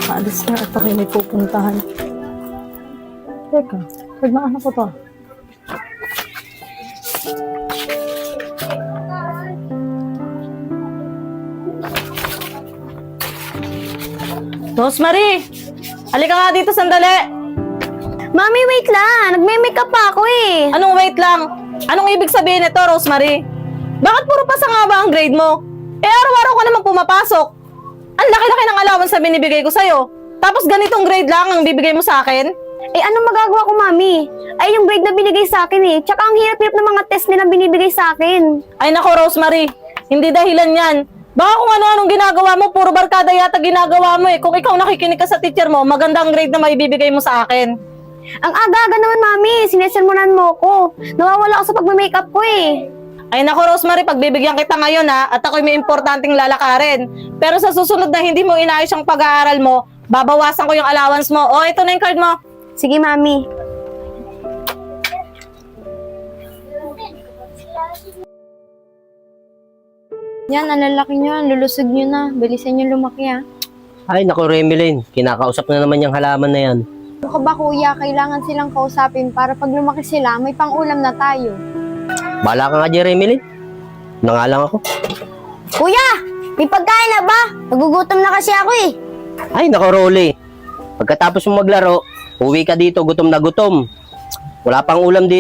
Nakaalis na at ako'y may pupuntahan. Teka, pagmaan ko to. Rosemary! Halika nga dito sandali! Mami, wait lang. Nagme-makeup pa ako eh. Anong wait lang? Anong ibig sabihin nito, Rosemary? Bakit puro pasanga ba ang grade mo? Eh, araw-araw ka naman pumapasok. Ang laki-laki ng allowance na binibigay ko sa'yo. Tapos ganitong grade lang ang bibigay mo sa akin? Eh, anong magagawa ko, Mami? Ay, yung grade na binigay sa akin eh. Tsaka ang hirap-hirap ng mga test nilang binibigay sa akin. Ay nako, Rosemary. Hindi dahilan yan. Baka kung ano-anong ginagawa mo, puro barkada yata ginagawa mo eh. Kung ikaw nakikinig ka sa teacher mo, magandang grade na maibibigay mo sa akin. Ang aga-aga naman, Mami. Sinesermonan mo ko. Nawawala ako sa pagme-makeup ko eh. Ay nako, Rosemary, pagbibigyan kita ngayon ha, at ako'y may importanteng lalakarin. Pero sa susunod na hindi mo inayos ang pag-aaral mo, babawasan ko yung allowance mo. O, ito na yung card mo. Sige, Mami. Yan, ang lalaki nyo. Lulusog nyo na. Bilisan nyo lumaki ha. Ay, naku, Remelin. Kinakausap na naman yung halaman na yan. Ano ka ba kuya? Kailangan silang kausapin para pag lumaki sila, may pang-ulam na tayo. Bala ka nga dyan, Remelin. Na nga lang ako. Kuya! May pagkain na ba? Nagugutom na kasi ako eh. Ay, naku, Rolly. Pagkatapos mo maglaro, uwi ka dito, gutom na gutom. Wala pang ulam dito.